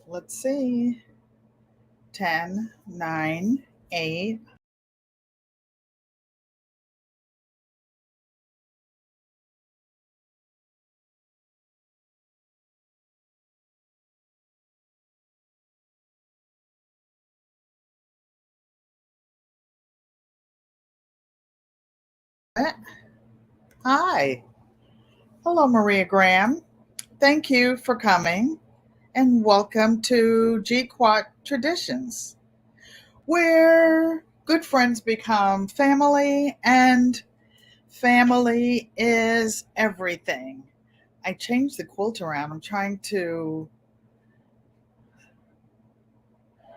Let's see. 10, 9, 8. Hi. Hello, Maria Graham. Thank you for coming and welcome to GQUAT Traditions, where good friends become family and family is everything. I changed the quilt around. I'm trying to,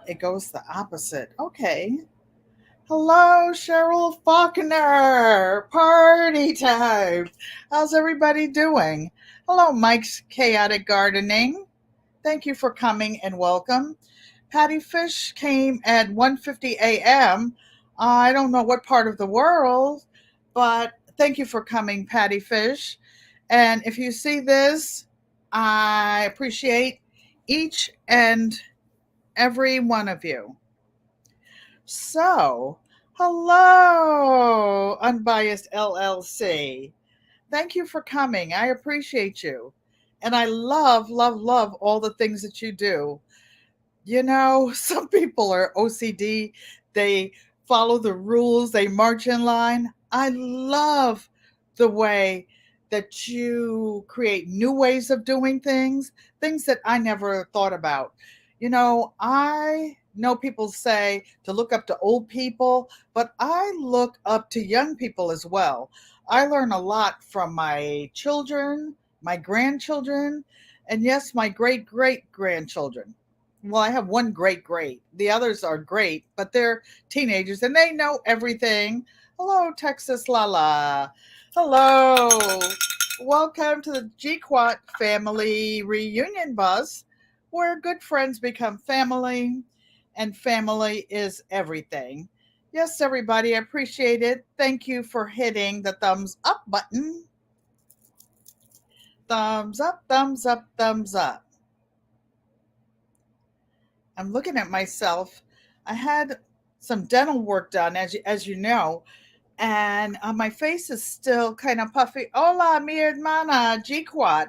it goes the opposite. Okay. Hello, Cheryl Faulkner. Party time. How's everybody doing? Hello, Mike's Chaotic Gardening. Thank you for coming and welcome. Patty Fish came at 1:50 a.m. I don't know what part of the world, but thank you for coming, Patty Fish. And if you see this, I appreciate each and every one of you. So, hello, Unbiased LLC. Thank you for coming. I appreciate you. And I love, love, love all the things that you do. You know, some people are OCD. They follow the rules, they march in line. I love the way that you create new ways of doing things that I never thought about. You know, I know people say to look up to old people, but I look up to young people as well. I learn a lot from my children, my grandchildren, and yes, my great great grandchildren. Well, I have one great great. The others are great, but they're teenagers and they know everything. Hello, Texas Lala. Hello. Welcome to the GQuat family reunion bus, where good friends become family and family is everything. Yes, everybody, I appreciate it. Thank you for hitting the thumbs up button. Thumbs up, thumbs up, thumbs up. I'm looking at myself. I had some dental work done, as you know, and my face is still kind of puffy. Hola, mi hermana, GQuat.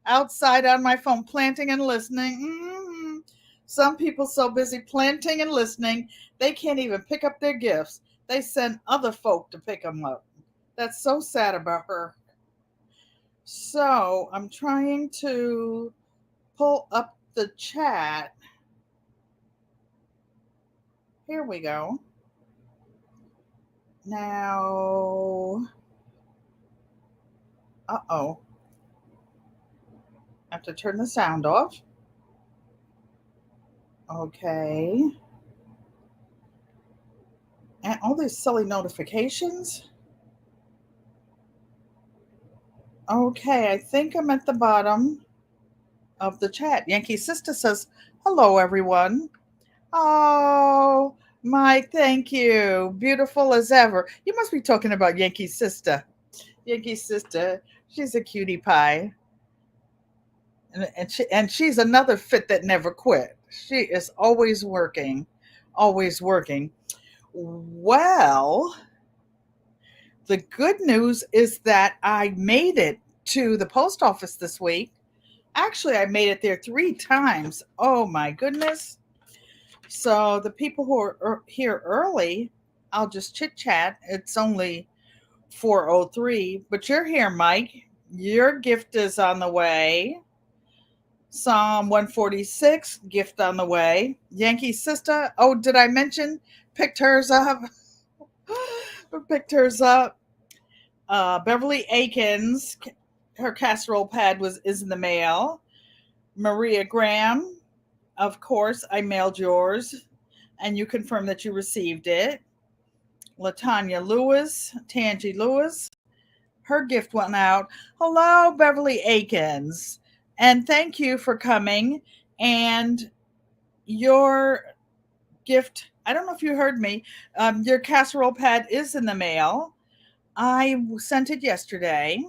Outside on my phone, planting and listening. Some people so busy planting and listening, they can't even pick up their gifts. They send other folk to pick them up. That's so sad about her. So I'm trying to pull up the chat. Here we go. Now, uh-oh, I have to turn the sound off. Okay. And all these silly notifications. Okay, I think I'm at the bottom of the chat. Yankee Sister says, hello, everyone. Oh, Mike, thank you. Beautiful as ever. You must be talking about Yankee Sister. Yankee Sister, she's a cutie pie. And she's another fit that never quit. She is always working, always working. Well, the good news is that I made it to the post office this week. Actually, I made it there 3 times. Oh my goodness. So the people who are here early, I'll just chit chat. It's only 4:03, but you're here, Mike. Your gift is on the way. Psalm 146, gift on the way. Yankee Sister, oh, did I mention? Picked hers up. Picked hers up. Beverly Akins, her casserole pad is in the mail. Maria Graham, of course, I mailed yours, and you confirmed that you received it. Latanya Lewis, Tangi Lewis, her gift went out. Hello, Beverly Akins, and thank you for coming. And your gift, I don't know if you heard me, your casserole pad is in the mail. I sent it yesterday.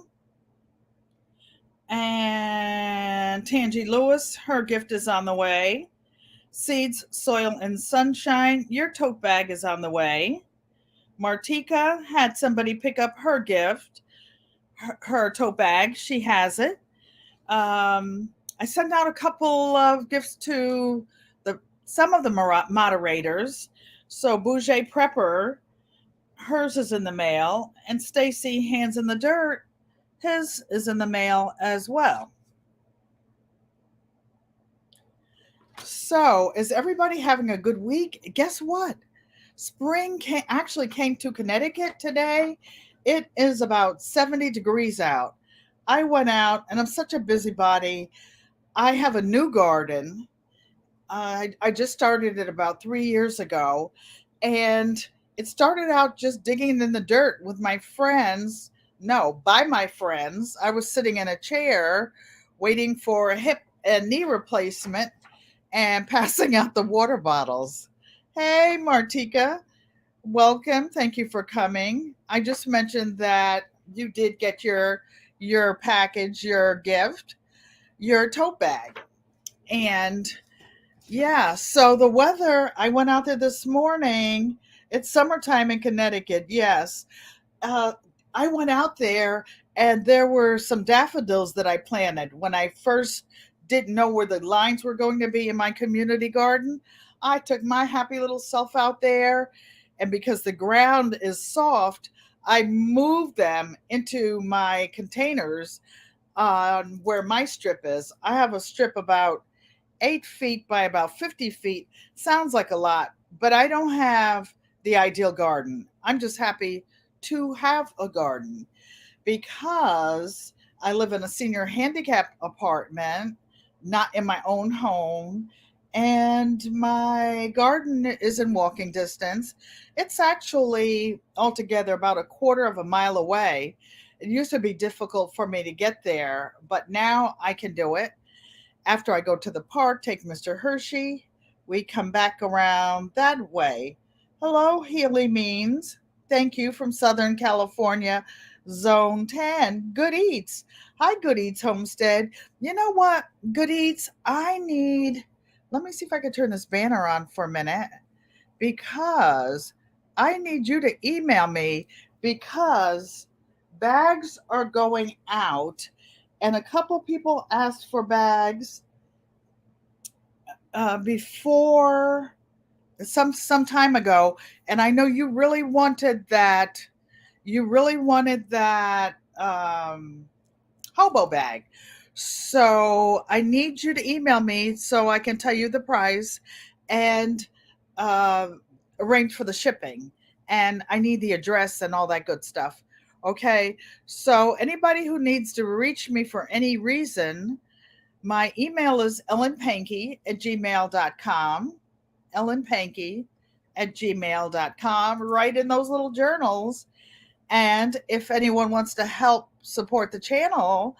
And Tangi Lewis, her gift is on the way. Seeds, Soil, and Sunshine, your tote bag is on the way. Martika had somebody pick up her gift, her tote bag. She has it. I sent out a couple of gifts to some of the moderators. So Bouger Prepper, hers is in the mail, and Stacy Hands in the Dirt, his is in the mail as well. So, is everybody having a good week? Guess what? Spring actually came to Connecticut today. It is about 70 degrees out. I went out and I'm such a busybody. I have a new garden. I just started it about 3 years ago. And it started out just digging in the dirt with my friends. No, by my friends. I was sitting in a chair waiting for a hip and knee replacement and passing out the water bottles. Hey, Martika, welcome. Thank you for coming. I just mentioned that you did get your package, your gift, your tote bag. And yeah, so the weather, I went out there this morning. It's summertime in Connecticut. Yes. uh, I went out there and there were some daffodils that I planted when I first didn't know where the lines were going to be in my community garden. I took my happy little self out there, and because the ground is soft, I moved them into my containers on where my strip is. I have a strip about 8 feet by about 50 feet. Sounds like a lot, but I don't have the ideal garden. I'm just happy to have a garden because I live in a senior handicap apartment, not in my own home. And my garden is in walking distance. It's actually altogether about a quarter of a mile away. It used to be difficult for me to get there, but now I can do it. After I go to the park, take Mr. Hershey, we come back around that way. Hello, Healy Means. Thank you from Southern California, Zone 10. Good Eats. Hi, Good Eats Homestead. You know what, Good Eats, let me see if I can turn this banner on for a minute because I need you to email me because bags are going out and a couple people asked for bags before some time ago, and I know you really wanted that. You really wanted that hobo bag. So I need you to email me so I can tell you the price and uh, arrange for the shipping. And I need the address and all that good stuff. Okay. So anybody who needs to reach me for any reason, my email is ellenpanky@gmail.com. ellenpanky@gmail.com. Write in those little journals. And if anyone wants to help support the channel,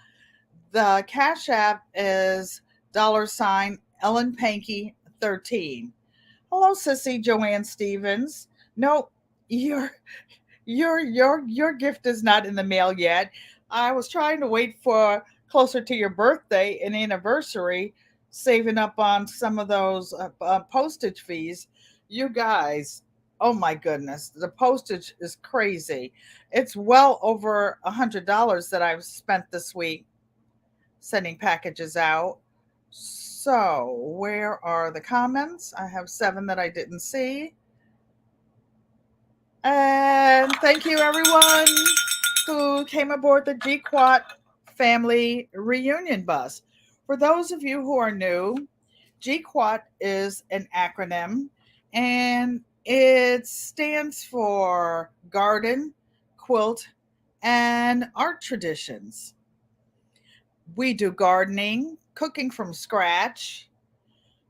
the Cash App is $Ellen Panky 13. Hello, Sissy Joanne Stevens. No, you're your gift is not in the mail yet. I was trying to wait for closer to your birthday and anniversary, saving up on some of those postage fees. You guys, oh my goodness, the postage is crazy. It's well over $100 that I've spent this week sending packages out. So, where are the comments? I have 7 that I didn't see. And thank you, everyone who came aboard the GQUAT family reunion bus. For those of you who are new, GQUAT is an acronym and it stands for Garden, Quilt, and Art Traditions. We do gardening, cooking from scratch,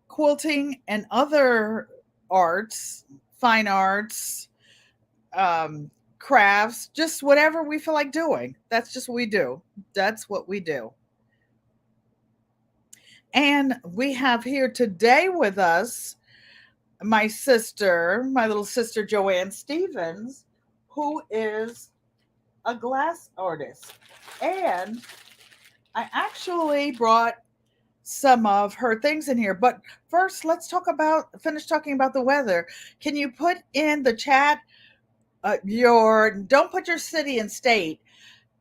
quilting, and other arts, fine arts, crafts, just whatever we feel like doing. That's just what we do. That's what we do. And we have here today with us my sister, my little sister Joanne Stevens, who is a glass artist. And I actually brought some of her things in here. But first, let's finish talking about the weather. Can you put in the chat don't put your city and state,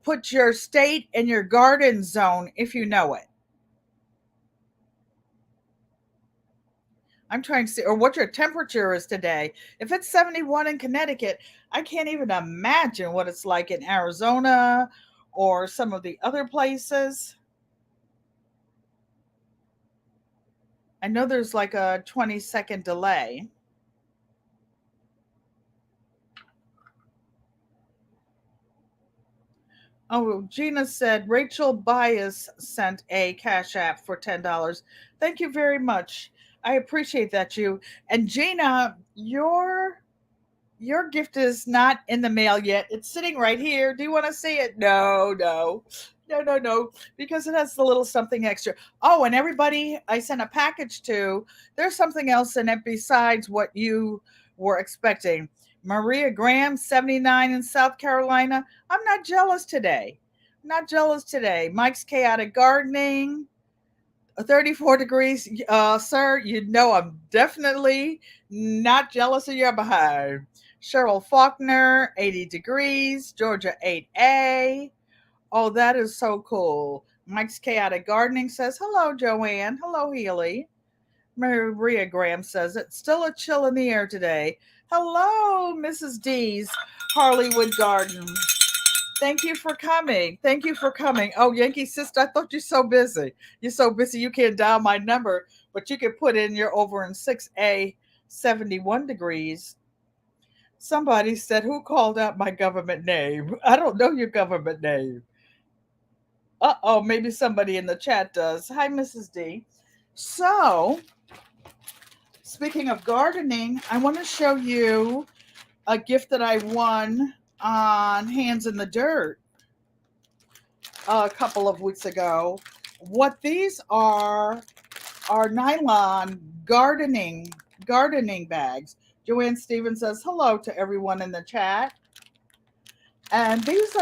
put your state and your garden zone if you know it. I'm trying to see, or what your temperature is today. If it's 71 in Connecticut, I can't even imagine what it's like in Arizona or some of the other places. I know there's like a 20-second delay. Oh, Gina said Rachel Bias sent a Cash App for $10. Thank you very much. I appreciate that, you. And Gina, your gift is not in the mail yet. It's sitting right here. Do you want to see it? No, no. No, no, no, because it has the little something extra. Oh, and everybody I sent a package to, there's something else in it besides what you were expecting. Maria Graham, 79 in South Carolina. I'm not jealous today. Not jealous today. Mike's Chaotic Gardening, 34 degrees. Sir, you know I'm definitely not jealous of your behind. Cheryl Faulkner, 80 degrees. Georgia 8A. Oh, that is so cool. Mike's Chaotic Gardening says, hello, Joanne. Hello, Healy. Maria Graham says, it's still a chill in the air today. Hello, Mrs. D's Harleywood Garden. Thank you for coming. Thank you for coming. Oh, Yankee sister, I thought you're so busy. You're so busy you can't dial my number, but you can put in you're over in 6A, 71 degrees. Somebody said, who called out my government name? I don't know your government name. Uh-oh, maybe somebody in the chat does. Hi, Mrs. D. So, speaking of gardening, I want to show you a gift that I won on Hands in the Dirt a couple of weeks ago. What these are nylon gardening bags. Joanne Stevens says hello to everyone in the chat. And these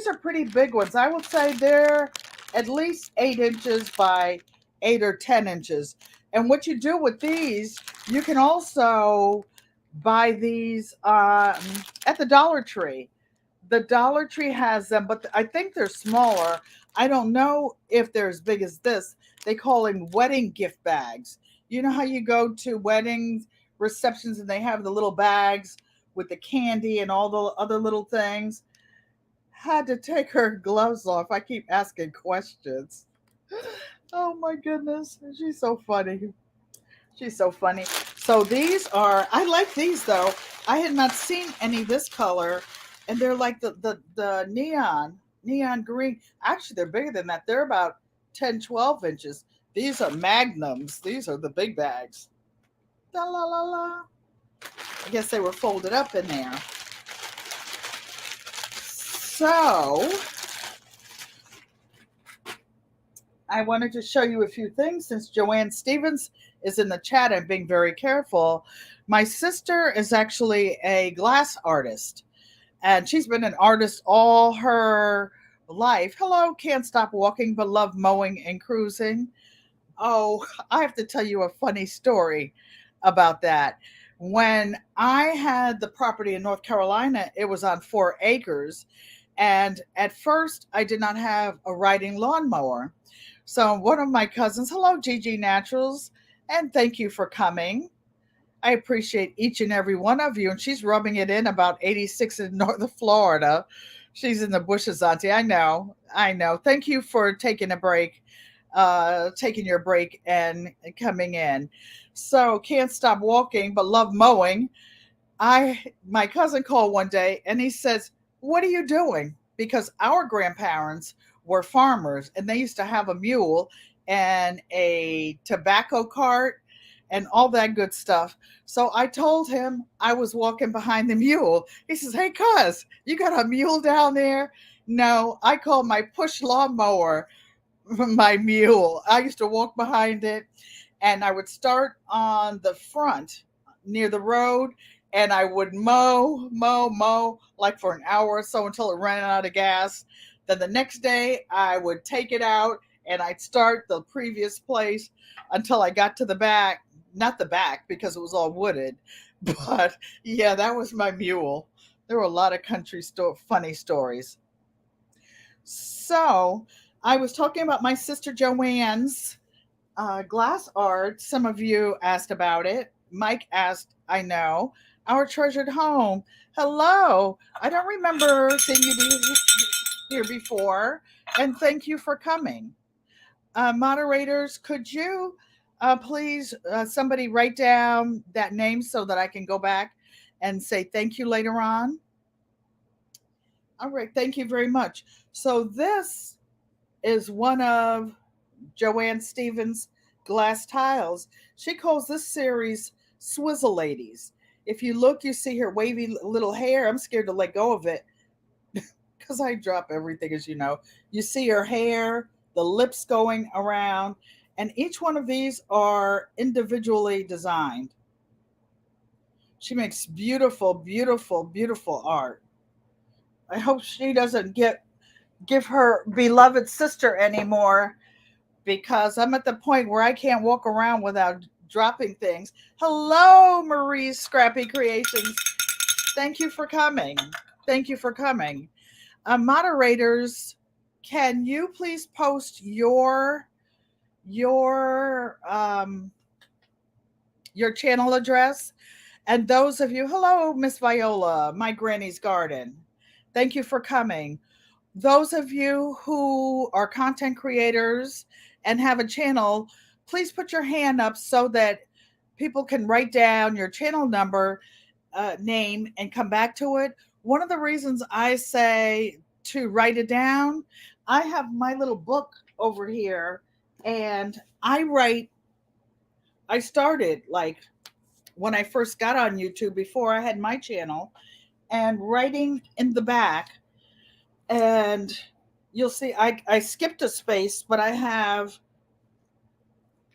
are pretty big ones. I would say they're at least 8 inches by 8 or 10 inches. And what you do with these, you can also buy these at the Dollar Tree. The Dollar Tree has them, but I think they're smaller. I don't know if they're as big as this. They call them wedding gift bags. You know how you go to weddings, receptions, and they have the little bags with the candy and all the other little things? Had to take her gloves off. I keep asking questions. Oh my goodness. She's so funny. She's so funny. So these are, I like these though. I had not seen any this color, and they're like the neon green. Actually, they're bigger than that. They're about 10, 12 inches. These are magnums. These are the big bags. La la la la. I guess they were folded up in there. So I wanted to show you a few things since Joanne Stevens is in the chat and being very careful. My sister is actually a glass artist, and she's been an artist all her life. Hello, can't stop walking but love mowing and cruising. Oh, I have to tell you a funny story about that. When I had the property in North Carolina, it was on 4 acres. And at first, I did not have a riding lawnmower. So one of my cousins, hello, Gigi Naturals, and thank you for coming. I appreciate each and every one of you. And she's rubbing it in about 86 in North Florida. She's in the bushes, Auntie. I know. I know. Thank you for taking a break, taking your break and coming in. So can't stop walking, but love mowing. My cousin called one day and he says, "What are you doing?" Because our grandparents were farmers and they used to have a mule and a tobacco cart and all that good stuff. So I told him I was walking behind the mule. He says, "Hey, cuz, you got a mule down there?" No, I call my push lawnmower my mule. I used to walk behind it, and I would start on the front near the road, and I would mow like for an hour or so until it ran out of gas. Then the next day I would take it out and I'd start the previous place until I got to the back. Not the back because it was all wooded, but yeah, that was my mule. There were a lot of funny stories. So I was talking about my sister Joanne's glass art. Some of you asked about it. Mike asked, I know. Our treasured home. Hello. I don't remember seeing you here before. And thank you for coming. Moderators, could you please somebody write down that name so that I can go back and say thank you later on? All right, thank you very much. So this is one of Joanne Stevens' glass tiles. She calls this series Swizzle Ladies. If you look, you see her wavy little hair. I'm scared to let go of it because I drop everything, as you know. You see her hair, the lips going around, and each one of these are individually designed. She makes beautiful, beautiful, beautiful art. I hope she doesn't give her beloved sister anymore because I'm at the point where I can't walk around without dropping things. Hello, Marie's Scrappy Creations. Thank you for coming. Thank you for coming. Moderators, can you please post your your channel address? And those of you, hello, Miss Viola, my granny's garden. Thank you for coming. Those of you who are content creators and have a channel, please put your hand up so that people can write down your channel number, name, and come back to it. One of the reasons I say to write it down, I have my little book over here, and I started like when I first got on YouTube before I had my channel, and writing in the back. And you'll see I skipped a space, but I have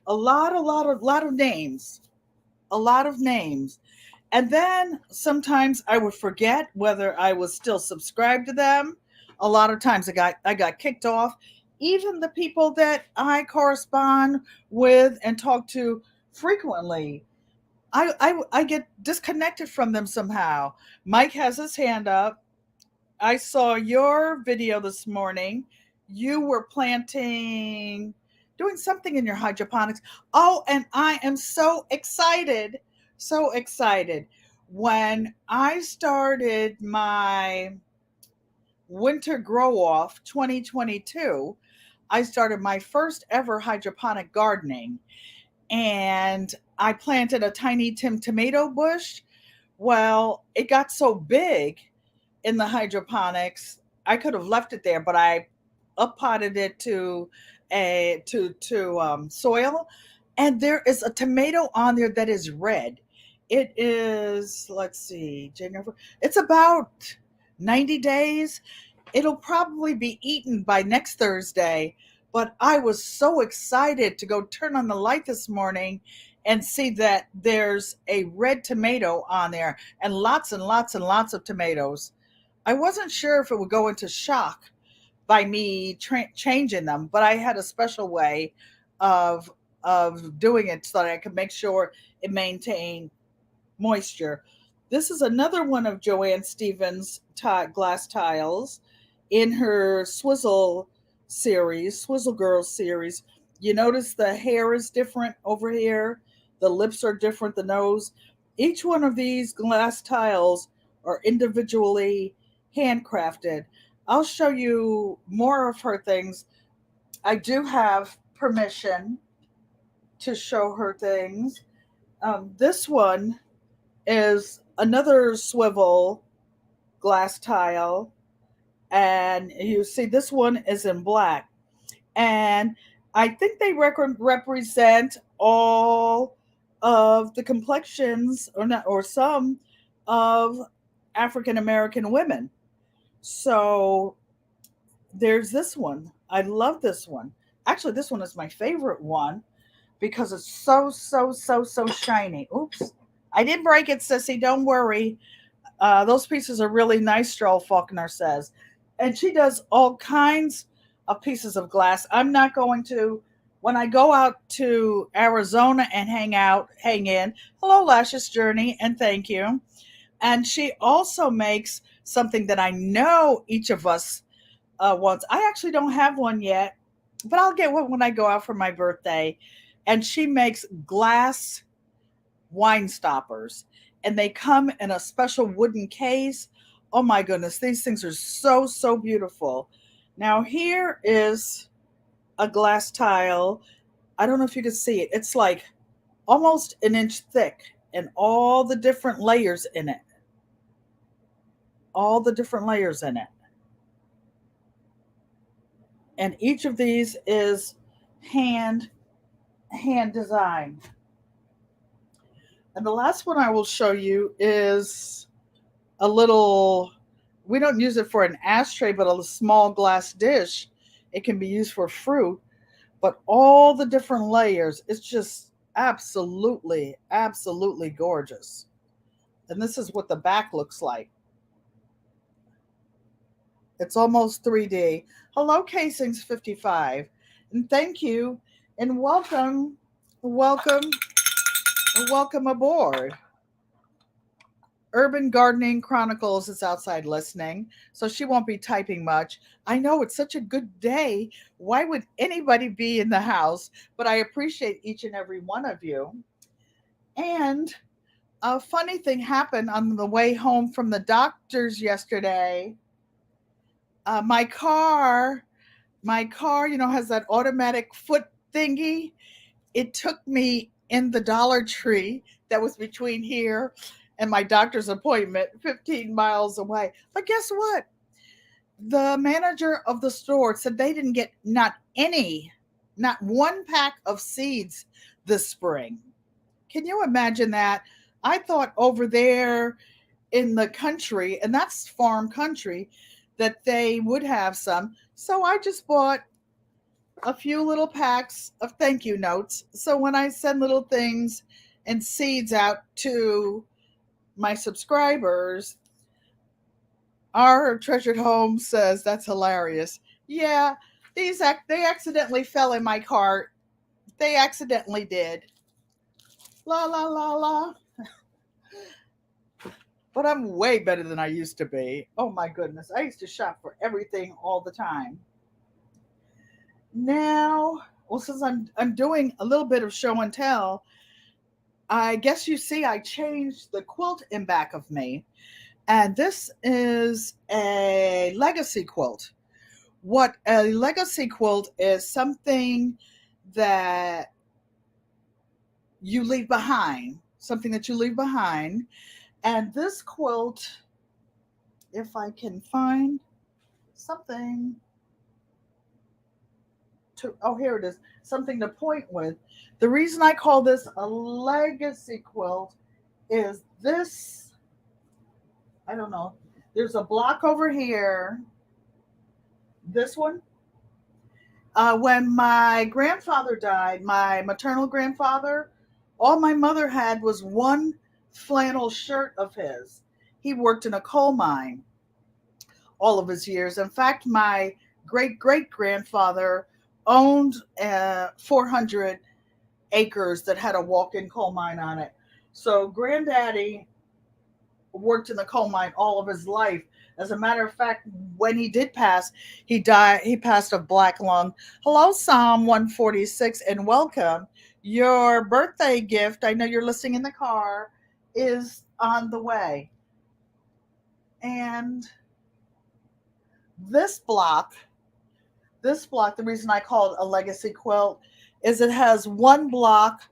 a lot of names, a lot of names. And then sometimes I would forget whether I was still subscribed to them. A lot of times I got kicked off. Even the people that I correspond with and talk to frequently, I get disconnected from them somehow. Mike has his hand up. I saw your video this morning. You were doing something in your hydroponics. Oh, and I am so excited, so excited. When I started my winter grow off 2022, I started my first ever hydroponic gardening, and I planted a tiny tomato bush. Well, it got so big in the hydroponics. I could have left it there, but I up potted it to a to soil, and there is a tomato on there that is red. It is, let's see, January. It's about 90 days. It'll probably be eaten by next Thursday. But I was so excited to go turn on the light this morning and see that there's a red tomato on there and lots and lots and lots of tomatoes. I wasn't sure if it would go into shock by me changing them, but I had a special way of doing it so that I could make sure it maintained moisture. This is another one of Joanne Stevens' glass tiles in her Swizzle Girls series. You notice the hair is different over here, the lips are different, the nose. Each one of these glass tiles are individually handcrafted. I'll show you more of her things. I do have permission to show her things. This one is another swivel glass tile, and you see this one is in black, and I think they represent all of the complexions, or not, or some of African American women. So there's this one. I love this one. Actually, this one is my favorite one because it's so shiny. Oops. I didn't break it, sissy. Don't worry. Those pieces are really nice, Stroll Faulkner says. And she does all kinds of pieces of glass. I'm not going to, when I go out to Arizona and hang in. Hello, Lashes Journey, and thank you. And she also makes something that I know each of us wants. I actually don't have one yet, but I'll get one when I go out for my birthday. And she makes glass wine stoppers, and they come in a special wooden case. Oh my goodness, these things are so, so beautiful. Now, here is a glass tile. I don't know if you can see it. It's like almost an inch thick, and all the different layers in it. All the different layers in it. And each of these is hand hand designed. And the last one I will show you is a little, we don't use it for an ashtray, but a small glass dish. It can be used for fruit, but all the different layers, it's just absolutely, absolutely gorgeous. And this is what the back looks like. It's almost 3D. Hello, Casings 55. And thank you and welcome, welcome, welcome aboard. Urban Gardening Chronicles is outside listening, so she won't be typing much. I know it's such a good day. Why would anybody be in the house? But I appreciate each and every one of you. And a funny thing happened on the way home from the doctor's yesterday. My car, has that automatic foot thingy. It took me in the Dollar Tree that was between here and my doctor's appointment, 15 miles away. But guess what? The manager of the store said they didn't get not one pack of seeds this spring. Can you imagine that? I thought over there in the country, and that's farm country, that they would have some. So I just bought a few little packs of thank you notes. So when I send little things and seeds out to my subscribers, our treasured home says that's hilarious. Yeah, they accidentally fell in my cart. They accidentally did. La la la la. But I'm way better than I used to be. Oh my goodness. I used to shop for everything all the time. Now, well, since I'm doing a little bit of show and tell, I guess you see I changed the quilt in back of me. And this is a legacy quilt. What a legacy quilt is, something that you leave behind, something that you leave behind. And this quilt, if I can find something to, oh, here it is, something to point with. The reason I call this a legacy quilt is this, I don't know, there's a block over here, this one. When my grandfather died, my maternal grandfather, all my mother had was one flannel shirt of his. He worked in a coal mine all of his years. In fact, my great great grandfather owned 400 acres that had a walk in coal mine on it. So, granddaddy worked in the coal mine all of his life. As a matter of fact, when he did pass, he passed of black lung. Hello, Psalm 146, and welcome. Your birthday gift, I know you're listening in the car, is on the way. And this block, the reason I call it a legacy quilt is it has one block,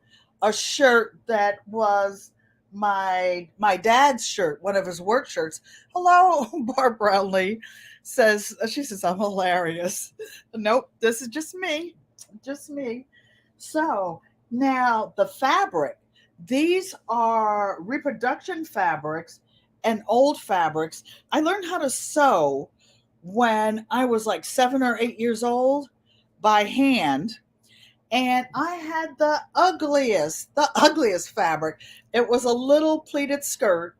a shirt that was my dad's shirt, one of his work shirts. Hello, Barb Brownlee she says I'm hilarious. Nope, this is just me, just me. So now the fabric, these are reproduction fabrics and old fabrics. I learned how to sew when I was like 7 or 8 years old by hand. And I had the ugliest fabric. It was a little pleated skirt.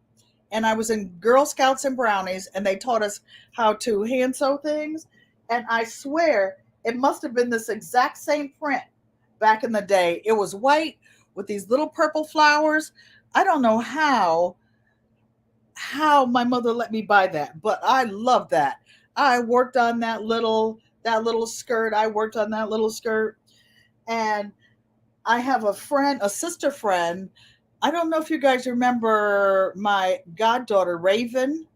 And I was in Girl Scouts and Brownies, and they taught us how to hand sew things. And I swear, It must have been this exact same print back in the day. It was white with these little purple flowers. I don't know how my mother let me buy that, but I love that. I worked on that little skirt. I worked on that little skirt, and I have a friend, a sister friend. I don't know if you guys remember my goddaughter Raven,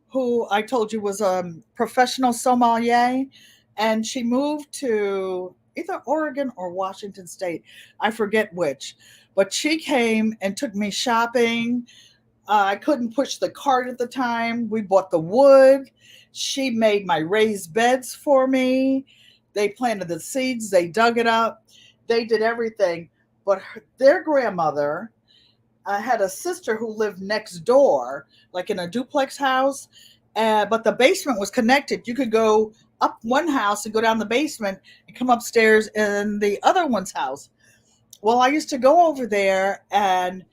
who I told you was a professional sommelier, and she moved to either Oregon or Washington State. I forget which, but she came and took me shopping. I couldn't push the cart at the time. We bought the wood. She made my raised beds for me. They planted the seeds. They dug it up. They did everything. But their grandmother had a sister who lived next door, like in a duplex house. But the basement was connected. You could go up one house and go down the basement and come upstairs in the other one's house. Well, I used to go over there, and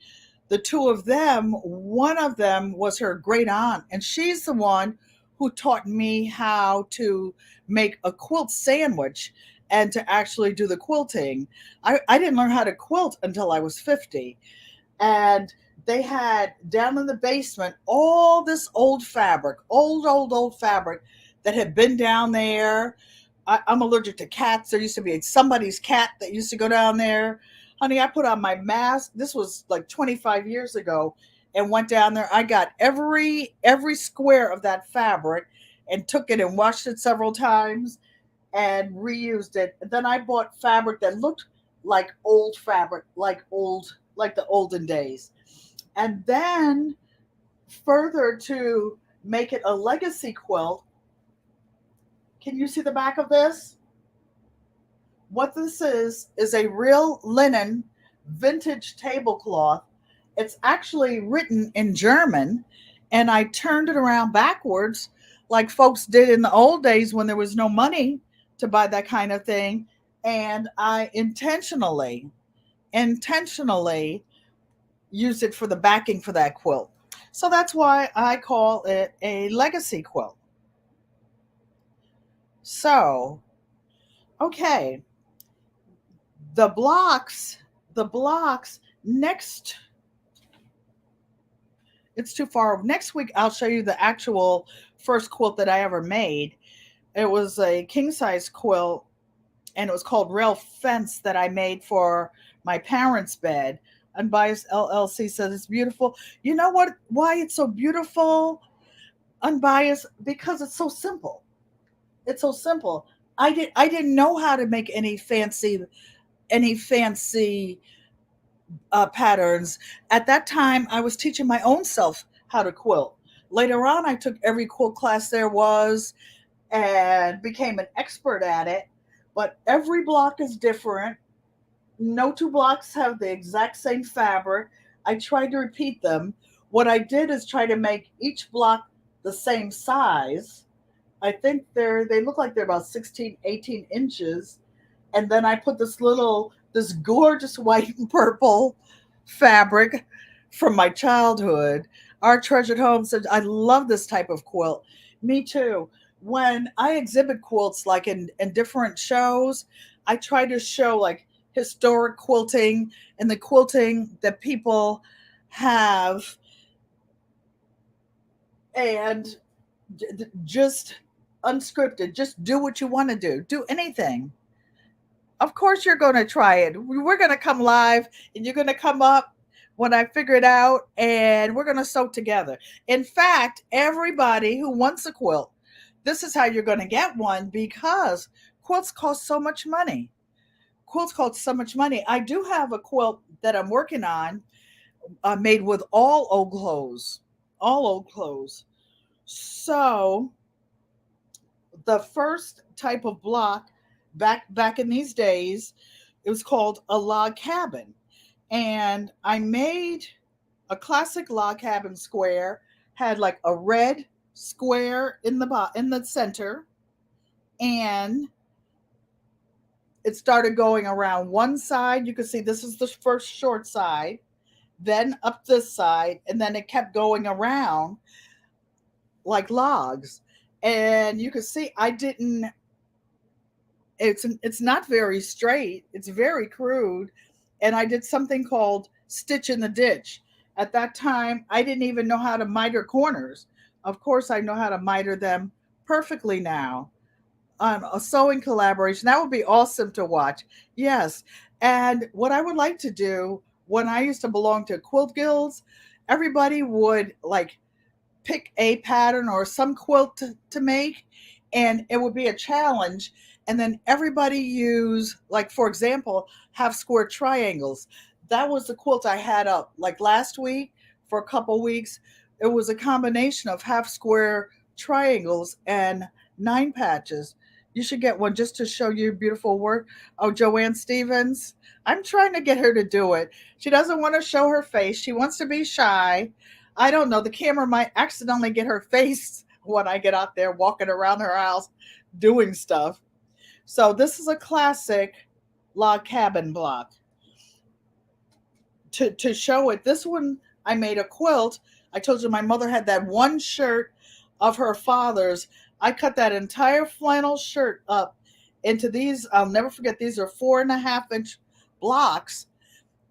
the two of them, one of them was her great aunt, and she's the one who taught me how to make a quilt sandwich and to actually do the quilting. I didn't learn how to quilt until I was 50. And they had down in the basement all this old fabric, old fabric that had been down there. I'm allergic to cats. There used to be somebody's cat that used to go down there. Honey, I put on my mask. This was like 25 years ago, and went down there. I got every square of that fabric and took it and washed it several times and reused it. And then I bought fabric that looked like old fabric, like the olden days. And then further to make it a legacy quilt, can you see the back of this? What this is a real linen vintage tablecloth. It's actually written in German, and I turned it around backwards like folks did in the old days when there was no money to buy that kind of thing. And I intentionally used it for the backing for that quilt. So that's why I call it a legacy quilt. So, okay, the blocks, the blocks next, it's too far. Next week, I'll show you the actual first quilt that I ever made. It was a king size quilt, and it was called Rail Fence, that I made for my parents' bed. Unbiased LLC says it's beautiful. You know what? Why it's so beautiful? Unbiased, because it's so simple. It's so simple. I didn't know how to make any fancy patterns. At that time, I was teaching my own self how to quilt. Later on, I took every quilt class there was and became an expert at it. But every block is different. No two blocks have the exact same fabric. I tried to repeat them. What I did is try to make each block the same size. I think they look like they're about 16, 18 inches. And then I put this gorgeous white and purple fabric from my childhood. Our treasured home said, I love this type of quilt. Me too. When I exhibit quilts, like in different shows, I try to show like historic quilting and the quilting that people have, and just unscripted. Just do what you want to do. Do anything. Of course, you're going to try it. We're going to come live, and you're going to come up when I figure it out, and we're going to sew together. In fact, everybody who wants a quilt, this is how you're going to get one, because quilts cost so much money. Quilts cost so much money. I do have a quilt that I'm working on, made with all old clothes. So the first type of block, back in these days, it was called a log cabin, and I made a classic log cabin square. Had like a red square in the center, and it started going around one side. You can see this is the first short side, then up this side, and then it kept going around like logs. And you can see It's not very straight. It's very crude, and I did something called stitch in the ditch. At that time, I didn't even know how to miter corners. Of course, I know how to miter them perfectly now on a sewing collaboration. That would be awesome to watch. Yes. And what I would like to do when I used to belong to quilt guilds, everybody would like pick a pattern or some quilt to make, and it would be a challenge. And then everybody use, like, for example, half square triangles. That was the quilt I had up like last week for a couple weeks. It was a combination of half square triangles and nine patches. You should get one just to show you beautiful work. Oh, Joanne Stevens, I'm trying to get her to do it. She doesn't want to show her face, she wants to be shy. I don't know. The camera might accidentally get her face when I get out there walking around her house doing stuff. So this is a classic log cabin block. To show it, this one I made a quilt. I told you my mother had that one shirt of her father's. I cut that entire flannel shirt up into these. I'll never forget. These are 4.5 inch blocks,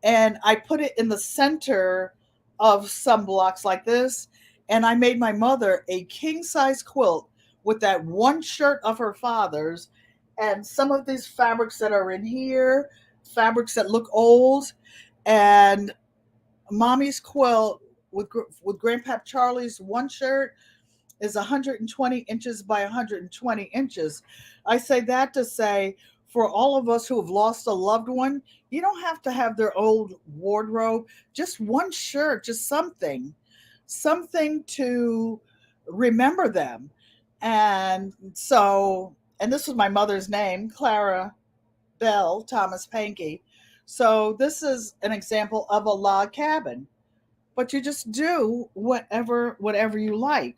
and I put it in the center of some blocks like this. And I made my mother a king size quilt with that one shirt of her father's, and some of these fabrics that are in here, fabrics that look old, and mommy's quilt with Grandpap Charlie's one shirt is 120 inches by 120 inches. I say that to say, for all of us who have lost a loved one, you don't have to have their old wardrobe, just one shirt, just something to remember them. And so, and this was my mother's name, Clara Bell Thomas Pankey. So this is an example of a log cabin, but you just do whatever you like.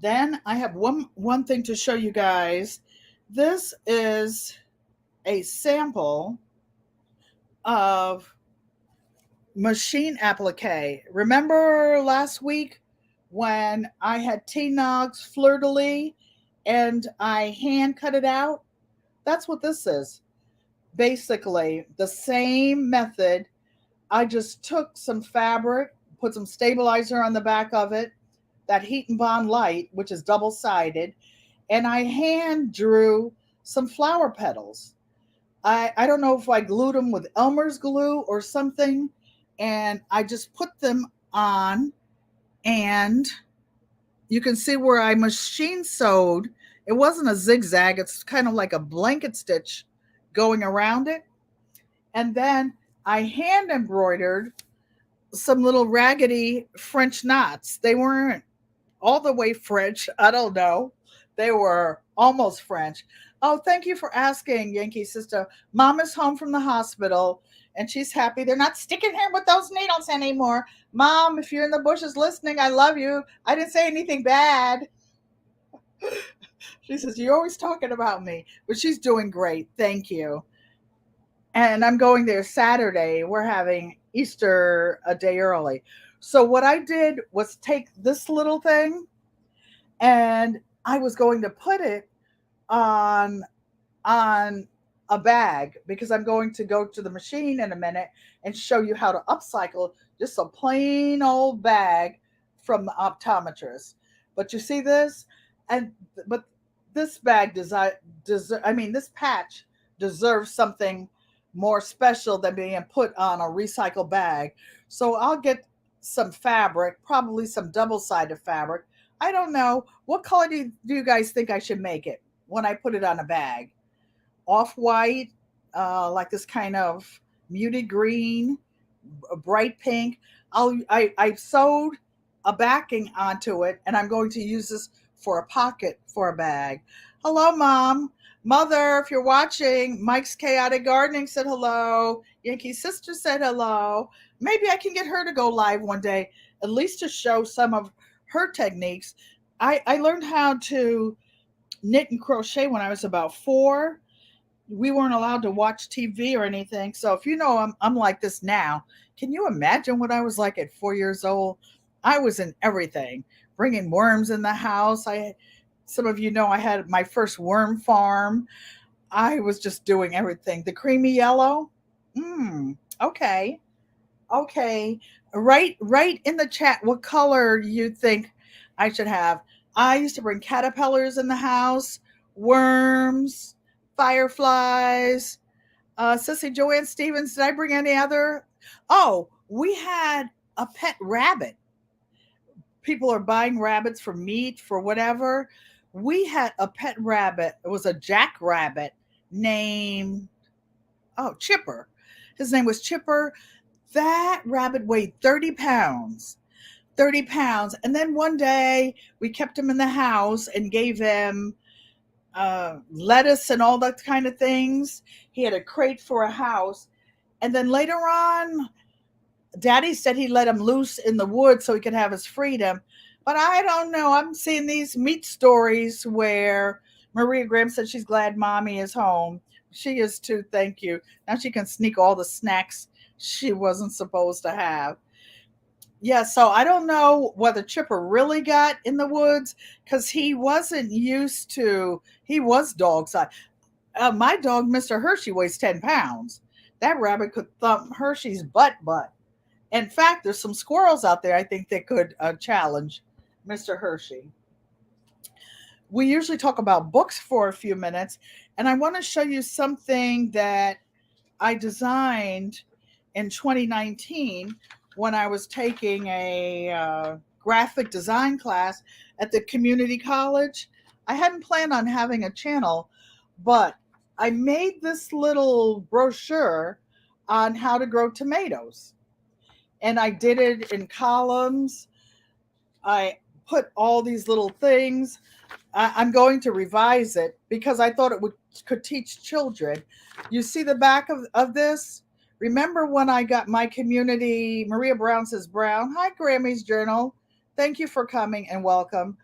Then I have one thing to show you guys. This is a sample of machine applique. Remember last week when I had T-Nog's fleur de lis and I hand cut it out? That's what this is. Basically, the same method. I just took some fabric, put some stabilizer on the back of it, that Heat and Bond Light, which is double sided, and I hand drew some flower petals. I don't know if I glued them with Elmer's glue or something, and I just put them on, and you can see where I machine sewed. It wasn't a zigzag, it's kind of like a blanket stitch going around it. And then I hand embroidered some little raggedy French knots. They weren't all the way French. I don't know. They were almost French. Oh, thank you for asking, Yankee sister. Mom is home from the hospital and she's happy. They're not sticking her with those needles anymore. Mom, if you're in the bushes listening, I love you. I didn't say anything bad. She says, you're always talking about me. But she's doing great. Thank you. And I'm going there Saturday. We're having Easter a day early. So what I did was take this little thing, and I was going to put it on on a bag because I'm going to go to the machine in a minute and show you how to upcycle just a plain old bag from the optometrist. But you see this, and but this bag I mean this patch deserves something more special than being put on a recycle bag. So I'll get some fabric, probably some double-sided fabric. I don't know. What color do you guys think I should make it when I put it on a bag? Off white, like this kind of muted green, a bright pink. I sewed a backing onto it, and I'm going to use this for a pocket for a bag. Hello, Mom. Mother, if you're watching, Mike's Chaotic Gardening said hello. Yankee Sister said hello. Maybe I can get her to go live one day, at least to show some of her techniques. I learned how to knit and crochet when I was about 4. We weren't allowed to watch TV or anything. So if you know I'm like this now, can you imagine what I was like at 4 years old? I was in everything, bringing worms in the house. Some of you know I had my first worm farm. I was just doing everything. The creamy yellow. Okay. Okay. Right in the chat what color you think I should have. I used to bring caterpillars in the house, worms, fireflies. Sissy Joanne Stevens, did I bring any other? Oh, we had a pet rabbit. People are buying rabbits for meat, for whatever. We had a pet rabbit. It was a jackrabbit named, oh, Chipper. His name was Chipper. That rabbit weighed 30 pounds. 30 pounds. And then one day we kept him in the house and gave him lettuce and all that kind of things. He had a crate for a house. And then later on, Daddy said he let him loose in the woods so he could have his freedom. But I don't know. I'm seeing these meat stories where Maria Graham said she's glad mommy is home. She is too, thank you. Now she can sneak all the snacks she wasn't supposed to have. Yeah, so I don't know whether Chipper really got in the woods because he wasn't used to, he was dog size. My dog, Mr. Hershey, weighs 10 pounds. That rabbit could thump Hershey's butt. In fact, there's some squirrels out there I think that could challenge Mr. Hershey. We usually talk about books for a few minutes, and I want to show you something that I designed in 2019 when I was taking a graphic design class at the community college. I hadn't planned on having a channel, but I made this little brochure on how to grow tomatoes. And I did it in columns. I put all these little things. I'm going to revise it because I thought it could teach children. You see the back of this? Remember when I got my community, Maria Brown says, Brown, hi, Grammy's Journal. Thank you for coming and welcome.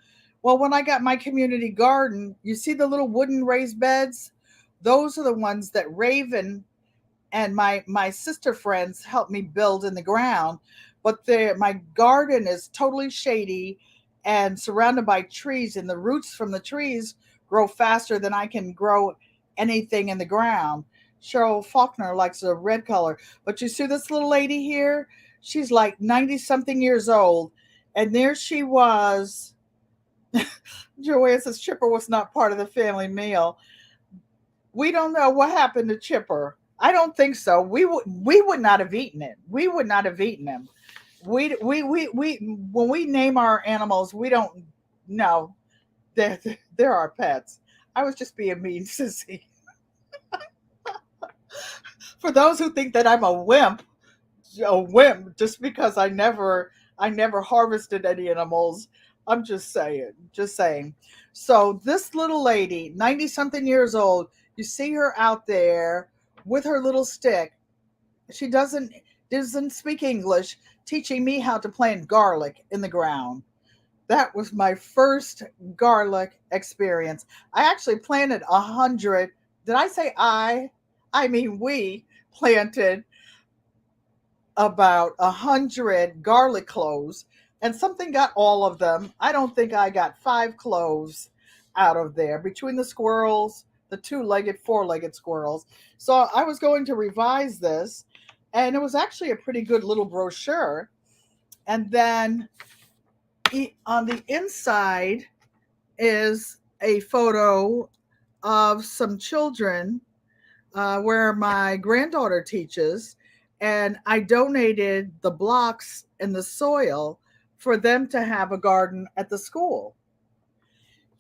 Well, when I got my community garden, you see the little wooden raised beds? Those are the ones that Raven and my sister friends helped me build in the ground. But my garden is totally shady and surrounded by trees, and the roots from the trees grow faster than I can grow anything in the ground. Cheryl Faulkner likes the red color. But you see this little lady here? She's like 90 something years old. And there she was. Joanne says Chipper was not part of the family meal. We don't know what happened to Chipper. I don't think so. We would not have eaten it. We would not have eaten him. We when we name our animals, we don't know they're our pets. I was just being mean, Sissy. For those who think that I'm a wimp just because I never harvested any animals. I'm just saying. So this little lady, 90 something years old, you see her out there with her little stick. She doesn't speak English, teaching me how to plant garlic in the ground. That was my first garlic experience. I actually planted 100. Did I say I? I mean we planted about 100 garlic cloves, and something got all of them. I don't think I got 5 cloves out of there between the squirrels, the two-legged, four-legged squirrels. So I was going to revise this, and it was actually a pretty good little brochure. And then on the inside is a photo of some children where my granddaughter teaches, and I donated the blocks and the soil for them to have a garden at the school.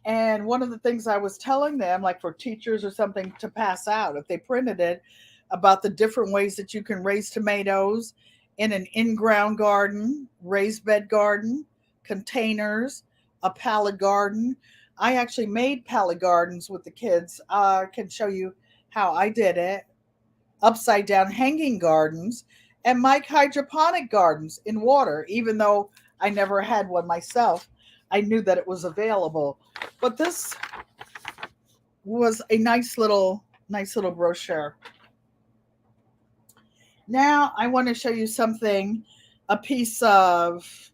And one of the things I was telling them, like for teachers or something to pass out, if they printed it, about the different ways that you can raise tomatoes in an in ground garden, raised bed garden, containers, a pallet garden. I actually made pallet gardens with the kids. I can show you how I did it. Upside down hanging gardens and mic hydroponic gardens in water, even though I never had one myself. I knew that it was available. But this was a nice little brochure. Now I want to show you something, a piece of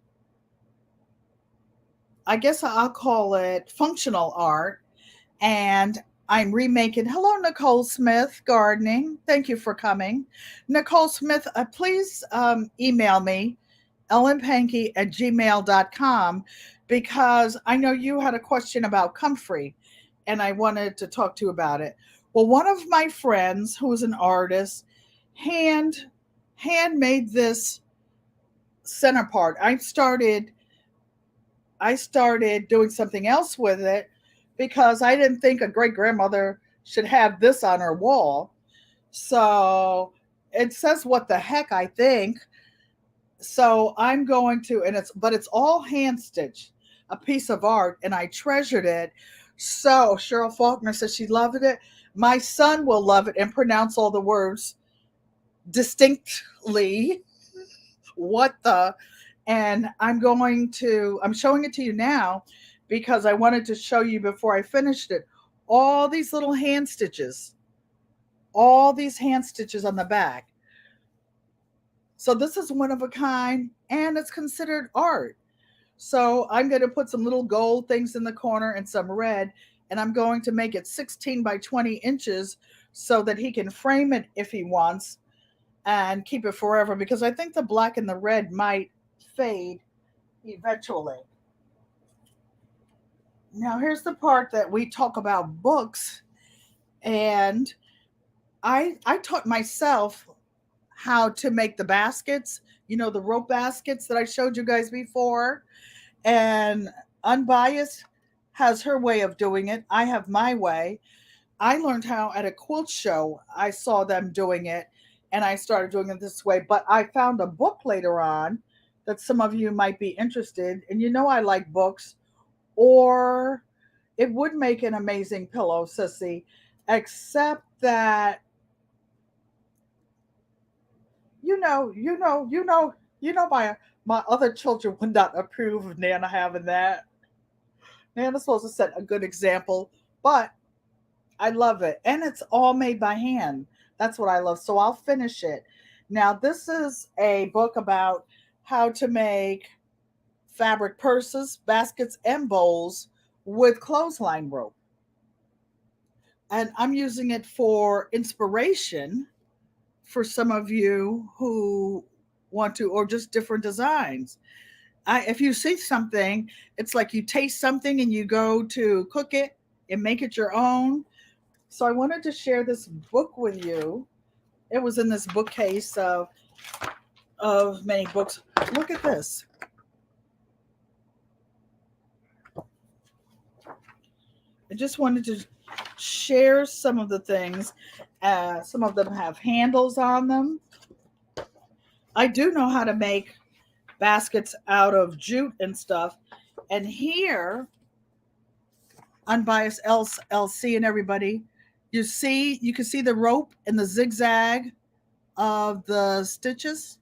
I guess I'll call it functional art. And I'm remaking. Hello, Nicole Smith, gardening. Thank you for coming. Nicole Smith, please email me, ellenpanky@gmail.com, because I know you had a question about comfrey and I wanted to talk to you about it. Well, one of my friends who is an artist handmade this center part. I started doing something else with it because I didn't think a great grandmother should have this on her wall. So it says what the heck I think. So I'm going to, but it's all hand stitched, a piece of art, and I treasured it. So Cheryl Faulkner says she loved it. My son will love it and pronounce all the words distinctly. What the? And I'm showing it to you now because I wanted to show you before I finished it. All these little hand stitches, all these hand stitches on the back. So this is one of a kind and it's considered art. So I'm going to put some little gold things in the corner and some red, and I'm going to make it 16 by 20 inches so that he can frame it if he wants and keep it forever, because I think the black and the red might fade eventually. Now, here's the part that we talk about books, and I taught myself how to make the baskets, the rope baskets that I showed you guys before. And Unbiased has her way of doing it. I have my way. I learned how at a quilt show. I saw them doing it and I started doing it this way. But I found a book later on that some of you might be interested. And I like books, or it would make an amazing pillow, sissy, except that my other children would not approve of Nana having that. Nana's supposed to set a good example, but I love it. And it's all made by hand. That's what I love. So I'll finish it. Now, this is a book about how to make fabric purses, baskets, and bowls with clothesline rope. And I'm using it for inspiration for some of you who want to, or just different designs. If you see something, it's like you taste something and you go to cook it and make it your own. So I wanted to share this book with you. It was in this bookcase of many books. Look at this. I just wanted to share some of the things. Some of them have handles on them. I do know how to make baskets out of jute and stuff. And here, Unbiased LC and everybody, you can see the rope and the zigzag of the stitches.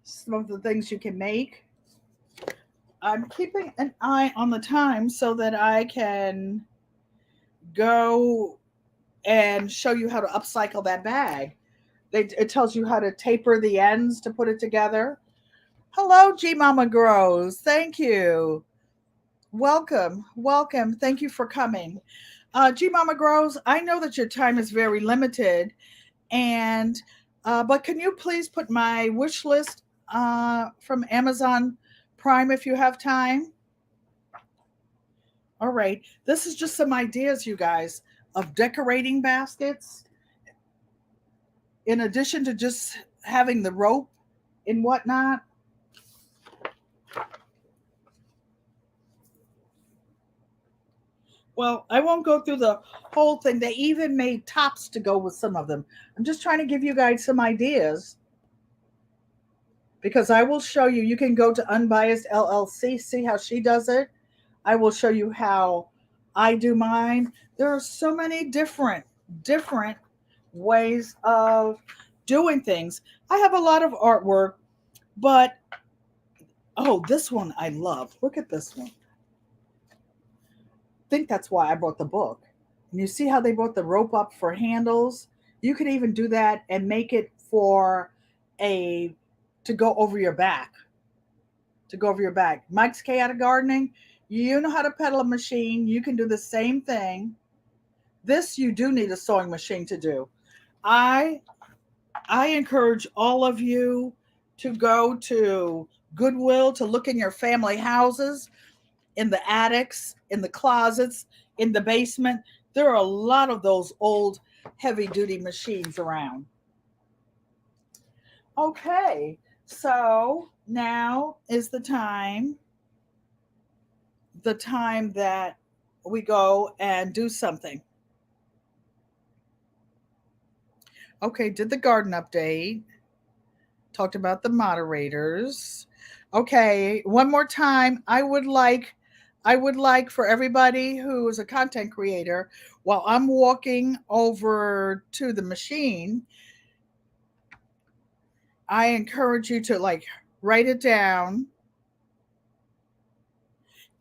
Some of the things you can make. I'm keeping an eye on the time so that I can go and show you how to upcycle that bag. It tells you how to taper the ends to put it together. Hello, G Mama Grows. Thank you. Welcome. Welcome. Thank you for coming. G Mama Grows, I know that your time is very limited, and but can you please put my wish list from Amazon Prime if you have time? All right. This is just some ideas, you guys, of decorating baskets in addition to just having the rope and whatnot. Well, I won't go through the whole thing. They even made tops to go with some of them. I'm just trying to give you guys some ideas because I will show you. You can go to Unbiased LLC, see how she does it. I will show you how I do mine. There are so many different ways of doing things. I have a lot of artwork, but oh, this one I love. Look at this one. I think that's why I brought the book. And you see how they brought the rope up for handles? You could even do that and make it for a to go over your back. To go over your back. Mike's Chaotic Gardening, you know how to pedal a machine. You can do the same thing. This you do need a sewing machine to do. I I encourage all of you to go to Goodwill to look in your family houses, in the attics, in the closets, in the basement. There are a lot of those old heavy duty machines around. Okay, so now is the time that we go and do something. Okay, did the garden update, talked about the moderators. Okay, one more time. I would like for everybody who is a content creator, while I'm walking over to the machine, I encourage you to like write it down,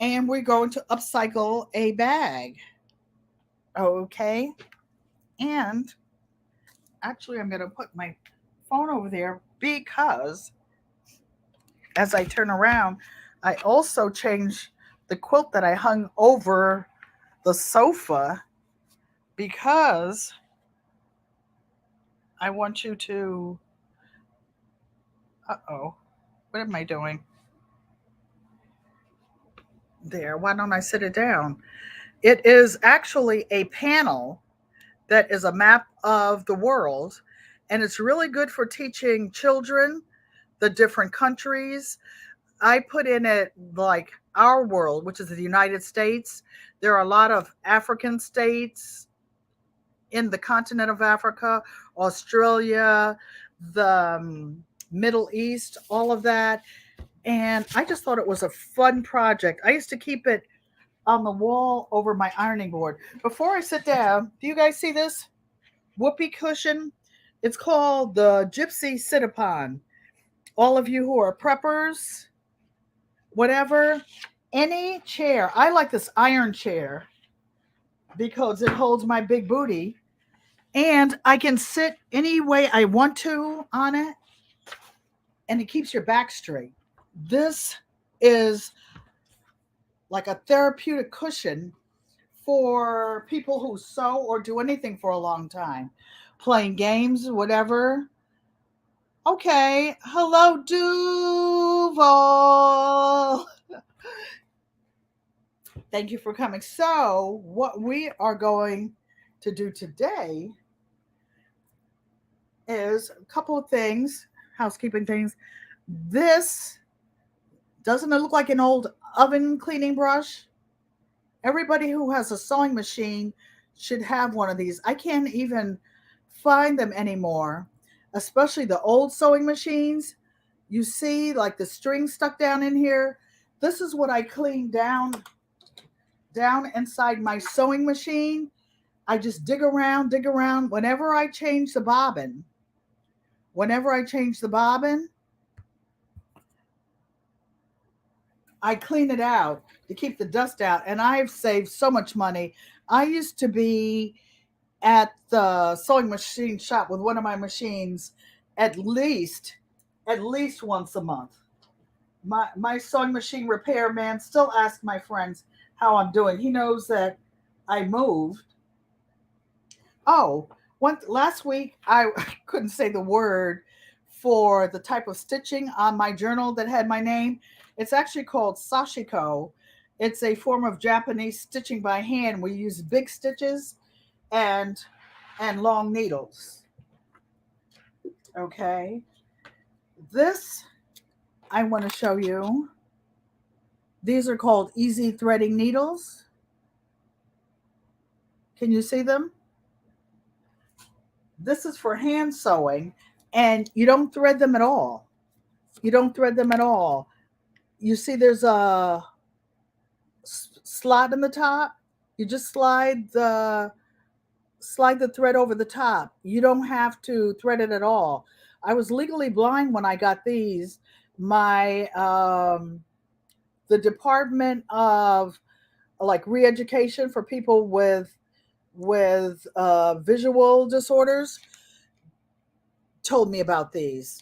and we're going to upcycle a bag. Okay? And actually I'm going to put my phone over there because as I turn around, I also changed the quilt that I hung over the sofa because I want you to. Uh oh. What am I doing? There. Why don't I sit it down? It is actually a panel that is a map of the world, and it's really good for teaching children the different countries. I put in it like our world, which is the United States. There are a lot of African states in the continent of Africa, Australia, the Middle East, all of that. And I just thought it was a fun project. I used to keep it on the wall over my ironing board. Before I sit down, do you guys see this whoopee cushion? It's called the Gypsy Sit Upon. All of you who are preppers, whatever, any chair. I like this iron chair because it holds my big booty and I can sit any way I want to on it and it keeps your back straight. This is like a therapeutic cushion for people who sew or do anything for a long time, playing games, whatever. Okay, hello, Duval. Thank you for coming. So, what we are going to do today is a couple of things, housekeeping things. This doesn't it look like an old oven cleaning brush? Everybody who has a sewing machine should have one of these. I can't even find them anymore, especially the old sewing machines. You see, like the string stuck down in here. This is what I clean down inside my sewing machine. I just dig around, dig around. Whenever I change the bobbin, I clean it out to keep the dust out. And I've saved so much money. I used to be at the sewing machine shop with one of my machines at least once a month. My sewing machine repairman still asks my friends how I'm doing. He knows that I moved. Oh, one last week I couldn't say the word for the type of stitching on my journal that had my name. It's actually called sashiko. It's a form of Japanese stitching by hand. We use big stitches and long needles. Okay. This I want to show you. These are called easy threading needles. Can you see them? This is for hand sewing, and you don't thread them at all. You don't thread them at all. You see there's a slot in the top. You just slide the thread over the top. You don't have to thread it at all. I was legally blind when I got these. My the Department of like re-education for people with visual disorders told me about these.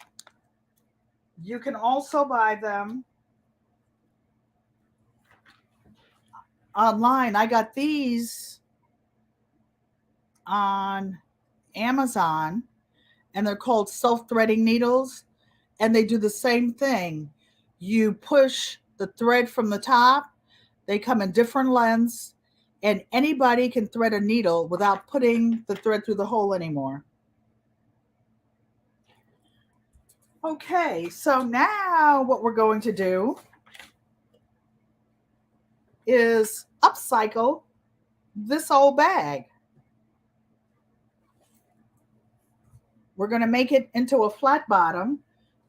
You can also buy them online. I got these on Amazon, and they're called self-threading needles, and they do the same thing. You push the thread from the top. They come in different lengths, and anybody can thread a needle without putting the thread through the hole anymore. Okay, so now what we're going to do is upcycle this old bag. We're going to make it into a flat bottom.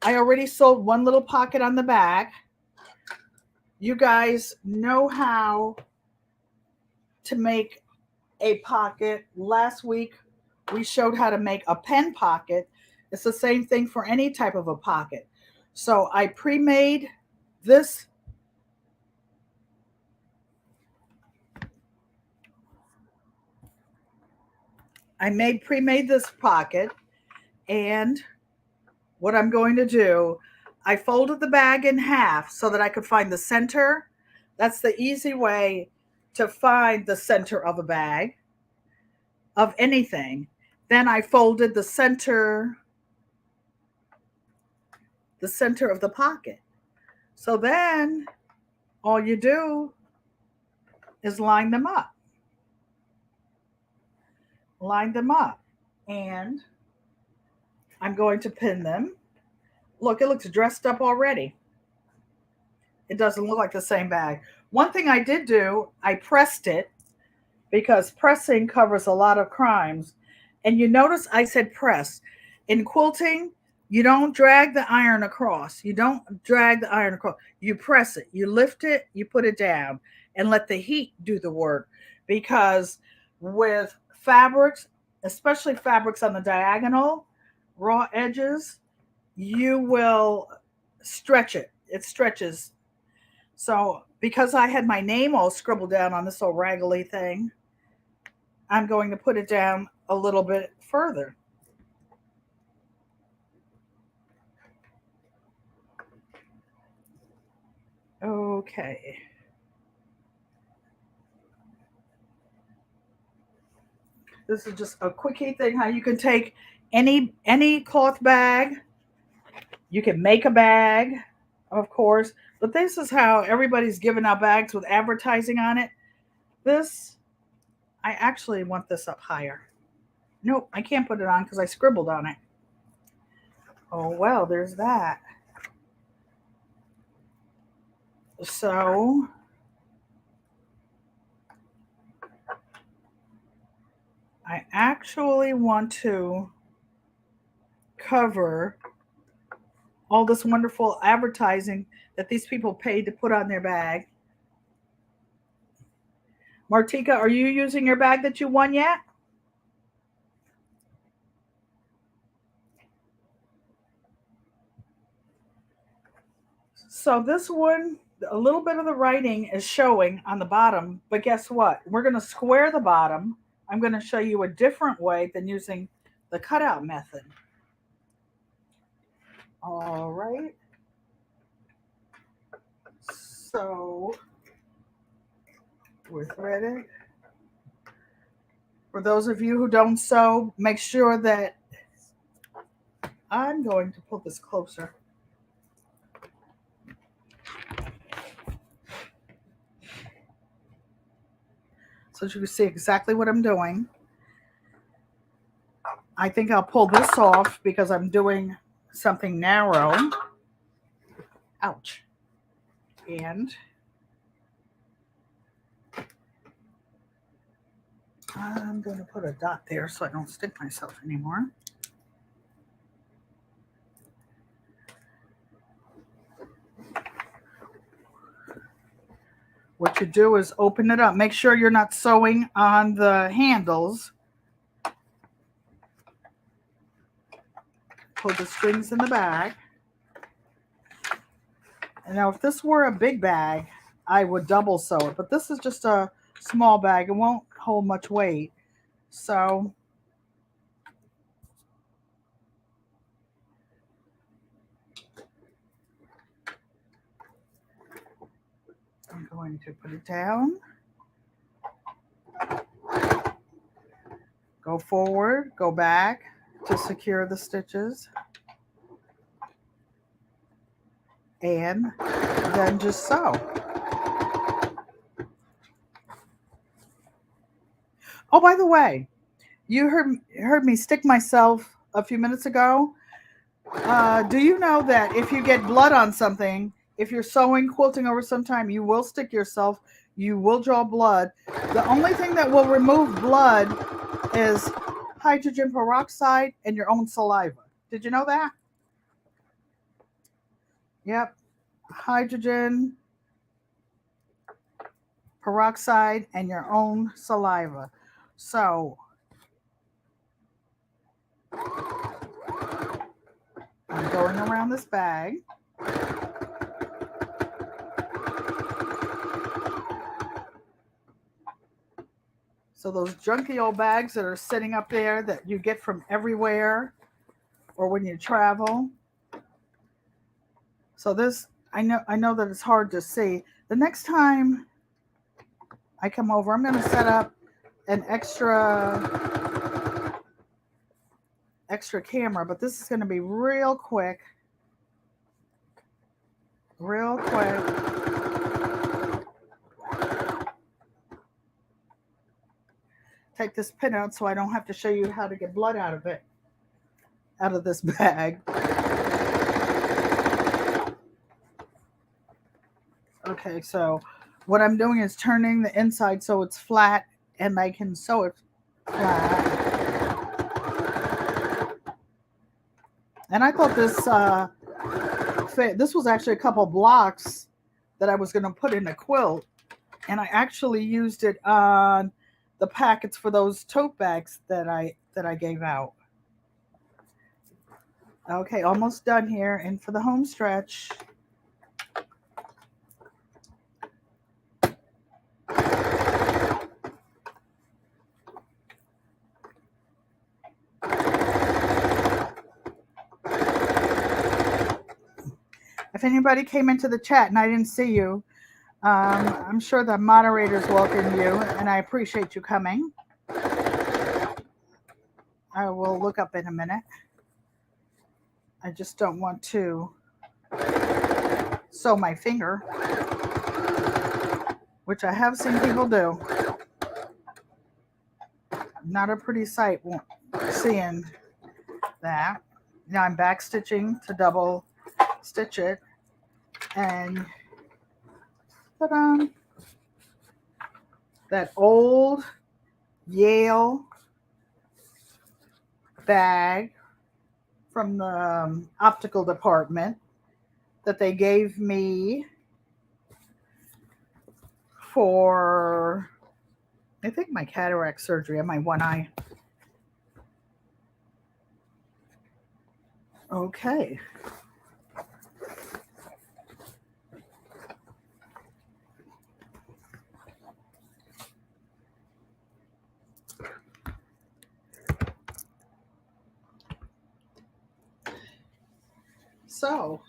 I already sewed one little pocket on the back. You guys know how to make a pocket. Last week we showed how to make a pen pocket. It's the same thing for any type of a pocket. So I pre-made this. Pre-made this pocket, and what I'm going to do, I folded the bag in half so that I could find the center. That's the easy way to find the center of a bag, of anything. Then I folded the center of the pocket. So then all you do is line them up. Line them up. And I'm going to pin them. Look, it looks dressed up already. It doesn't look like the same bag. One thing I did do, I pressed it, because pressing covers a lot of crimes. And you notice I said press. In quilting, you don't drag the iron across. You don't drag the iron across. You press it. You lift it, you put it down, and let the heat do the work. Because with fabrics, especially fabrics on the diagonal, raw edges, you will stretch it. It stretches. So because I had my name all scribbled down on this old raggedy thing, I'm going to put it down a little bit further. Okay. This is just a quickie thing how you can take any cloth bag. You can make a bag, of course, but this is how everybody's giving out bags with advertising on it. This, I actually want this up higher. Nope, I can't put it on because I scribbled on it. Oh, well, there's that. So I actually want to cover all this wonderful advertising that these people paid to put on their bag. Martika, are you using your bag that you won yet? So this one, a little bit of the writing is showing on the bottom, but guess what? We're going to square the bottom. I'm going to show you a different way than using the cutout method. All right. So we're threaded. For those of you who don't sew, make sure that I'm going to pull this closer. So you can see exactly what I'm doing. I think I'll pull this off because I'm doing something narrow. Ouch. And I'm going to put a dot there so I don't stick myself anymore. What you do is open it up. Make sure you're not sewing on the handles. Pull the strings in the bag. And now if this were a big bag, I would double sew it. But this is just a small bag. It won't hold much weight. So I'm going to put it down, go forward, go back to secure the stitches, and then just sew. Oh, by the way, you heard me stick myself a few minutes ago. Do you know that if you get blood on something, if you're sewing, quilting over some time, you will stick yourself, you will draw blood. The only thing that will remove blood is hydrogen peroxide and your own saliva. Did you know that? Yep. Hydrogen peroxide and your own saliva. So I'm going around this bag. So those junky old bags that are sitting up there that you get from everywhere or when you travel. So this, I know that it's hard to see. The next time I come over, I'm going to set up an extra camera, but this is going to be real quick. Real quick. Take this pin out so I don't have to show you how to get blood out of it, out of this bag. Okay, so what I'm doing is turning the inside so it's flat and I can sew it flat. And I thought this was actually a couple blocks that I was going to put in a quilt, and I actually used it on the packets for those tote bags that I gave out. Okay, almost done here, and for the home stretch. If anybody came into the chat and I didn't see you, I'm sure the moderators welcome you, and I appreciate you coming. I will look up in a minute. I just don't want to sew my finger, which I have seen people do. Not a pretty sight seeing that. Now I'm back stitching to double stitch it, and ta-da! That old Yale bag from the optical department that they gave me for, I think, my cataract surgery on my one eye. Okay. So,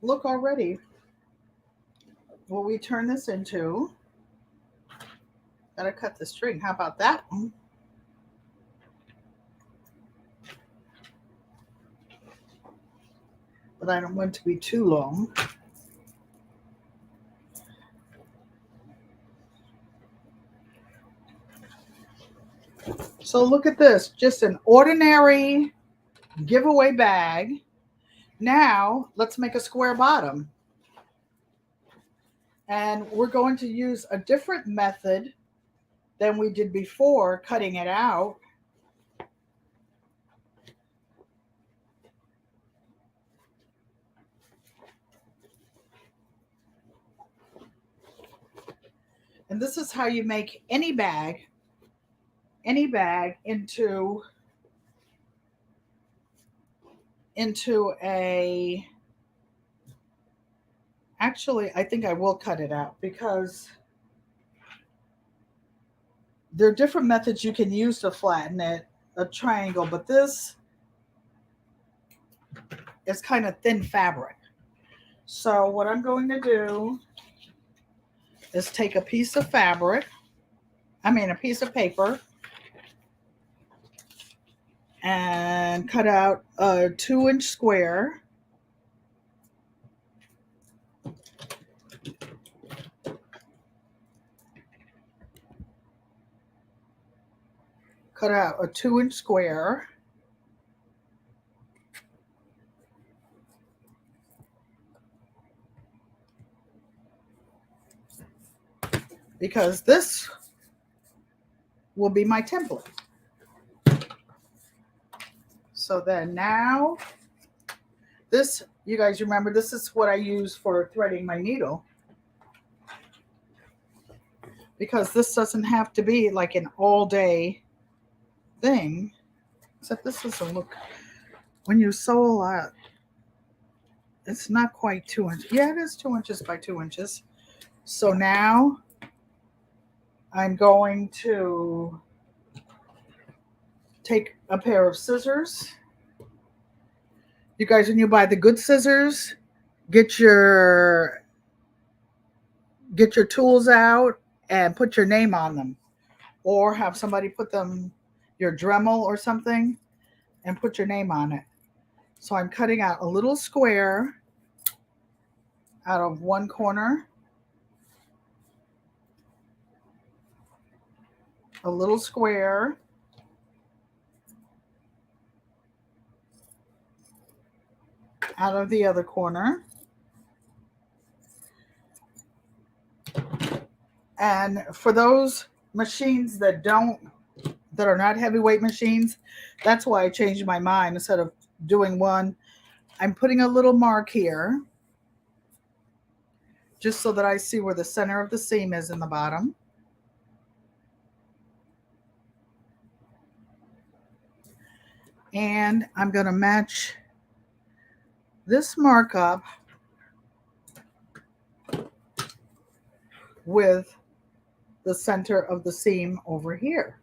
look already what we turn this into. Gotta cut the string. How about that one? But I don't want it to be too long. So look at this, just an ordinary giveaway bag. Now let's make a square bottom. And we're going to use a different method than we did before, cutting it out. And this is how you make any bag into a, actually, I think I will cut it out because there are different methods you can use to flatten it, a triangle, but this is kind of thin fabric. So what I'm going to do is take a piece of fabric, a piece of paper, and cut out a 2-inch square. Cut out a 2-inch square. Because this will be my template. So then now, this, you guys remember, this is what I use for threading my needle. Because this doesn't have to be like an all day thing. Except this doesn't look, when you sew a lot, it's not quite 2 inches. Yeah, it is 2 inches by 2 inches. So now I'm going to take a pair of scissors. You guys, when you buy the good scissors, get your tools out and put your name on them, or have somebody put them, your Dremel or something, and put your name on it. So I'm cutting out a little square out of one corner, a little square, out of the other corner. And for those machines that are not heavyweight machines, that's why I changed my mind. Instead of doing one, I'm putting a little mark here, just so that I see where the center of the seam is in the bottom. And I'm going to match this markup with the center of the seam over here.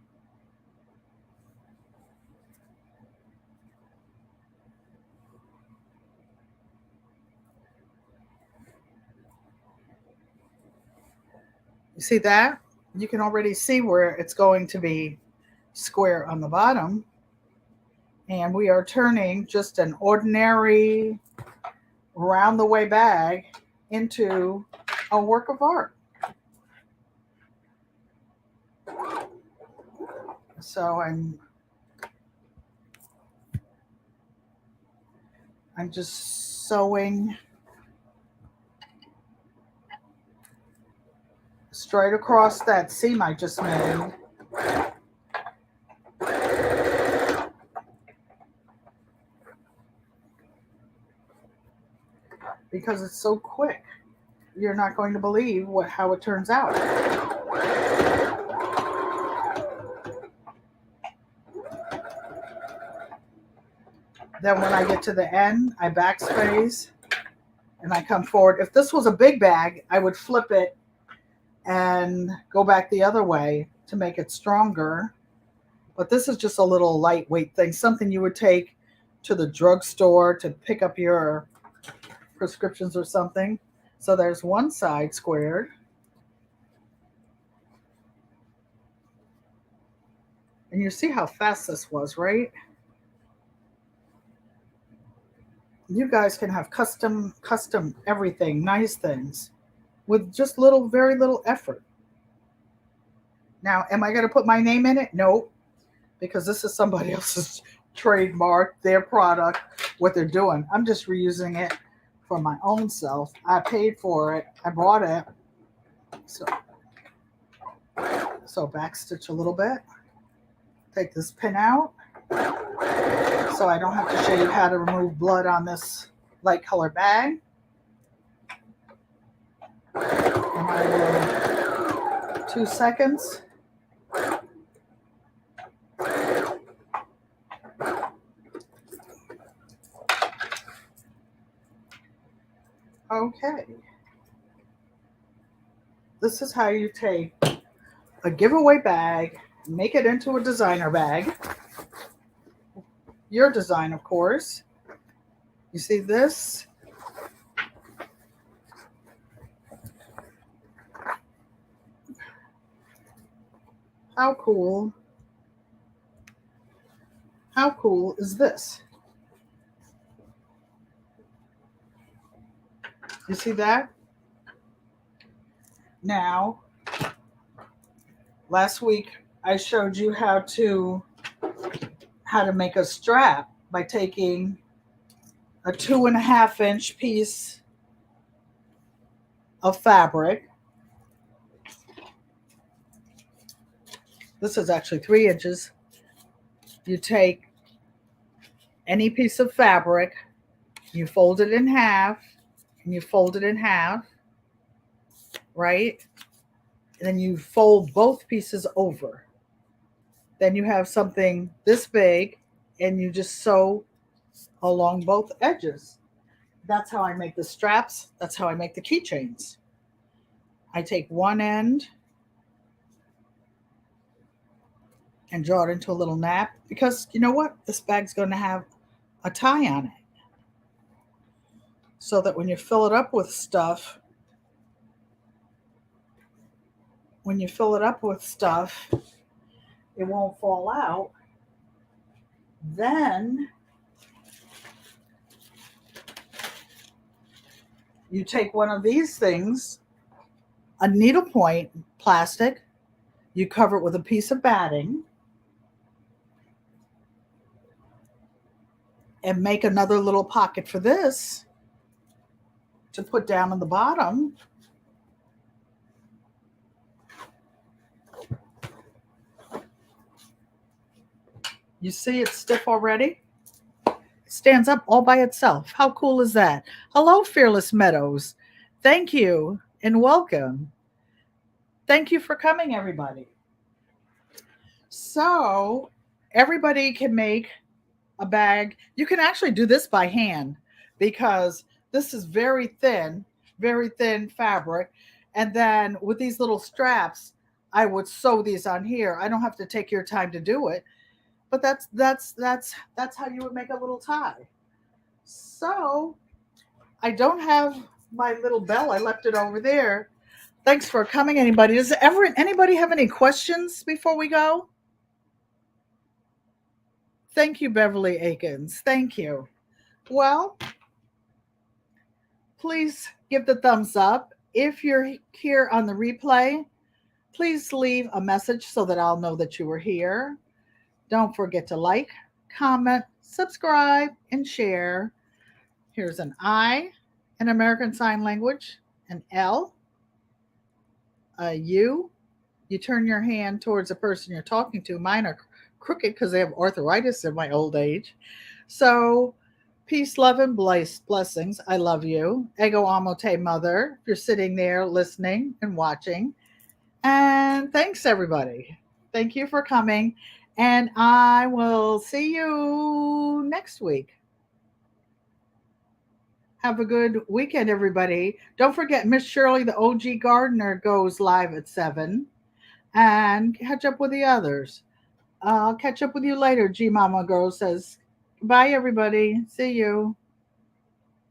You see that? You can already see where it's going to be square on the bottom. And we are turning just an ordinary round the way bag into a work of art. So I'm just sewing straight across that seam I just made. Because it's so quick, you're not going to believe how it turns out. Then when I get to the end, I backspace and I come forward. If this was a big bag, I would flip it and go back the other way to make it stronger. But this is just a little lightweight thing, something you would take to the drugstore to pick up your prescriptions or something. So there's one side squared. And you see how fast this was, right? You guys can have custom everything, nice things, with just very little effort. Now, am I going to put my name in it? No, because this is somebody else's trademark, their product, what they're doing. I'm just reusing it for my own self. I paid for it. I bought it. So backstitch a little bit. Take this pin out so I don't have to show you how to remove blood on this light color bag. And I will 2 seconds. Okay. This is how you take a giveaway bag, make it into a designer bag. Your design, of course. You see this? How cool? How cool is this? You see that? Now, last week I showed you how to make a strap by taking a 2.5 inch piece of fabric. This is actually 3 inches. You take any piece of fabric, you fold it in half, and you fold it in half, right? And then you fold both pieces over. Then you have something this big, and you just sew along both edges. That's how I make the straps. That's how I make the keychains. I take one end and draw it into a little nap because you know what? This bag's going to have a tie on it. So that when you fill it up with stuff, it won't fall out. Then you take one of these things, a needlepoint plastic, you cover it with a piece of batting, and make another little pocket for this to put down on the bottom. You see it's stiff already? It stands up all by itself. How cool is that? Hello, Fearless Meadows. Thank you and welcome. Thank you for coming, everybody. So, everybody can make a bag. You can actually do this by hand because this is very thin fabric. And then with these little straps, I would sew these on here. I don't have to take your time to do it, but that's how you would make a little tie. So I don't have my little bell. I left it over there. Thanks for coming, anybody. Does anybody have any questions before we go? Thank you, Beverly Akins. Thank you. Well, please give the thumbs up. If you're here on the replay, please leave a message so that I'll know that you were here. Don't forget to like, comment, subscribe, and share. Here's an I in American Sign Language, an L, a U. You turn your hand towards the person you're talking to. Mine are crooked because they have arthritis in my old age. So, peace, love, and blessings. I love you. Ego amo te, mother. If you're sitting there listening and watching. And thanks, everybody. Thank you for coming. And I will see you next week. Have a good weekend, everybody. Don't forget, Miss Shirley, the OG gardener, goes live at 7. And catch up with the others. I'll catch up with you later, G Mama Girl says. Bye, everybody. See you.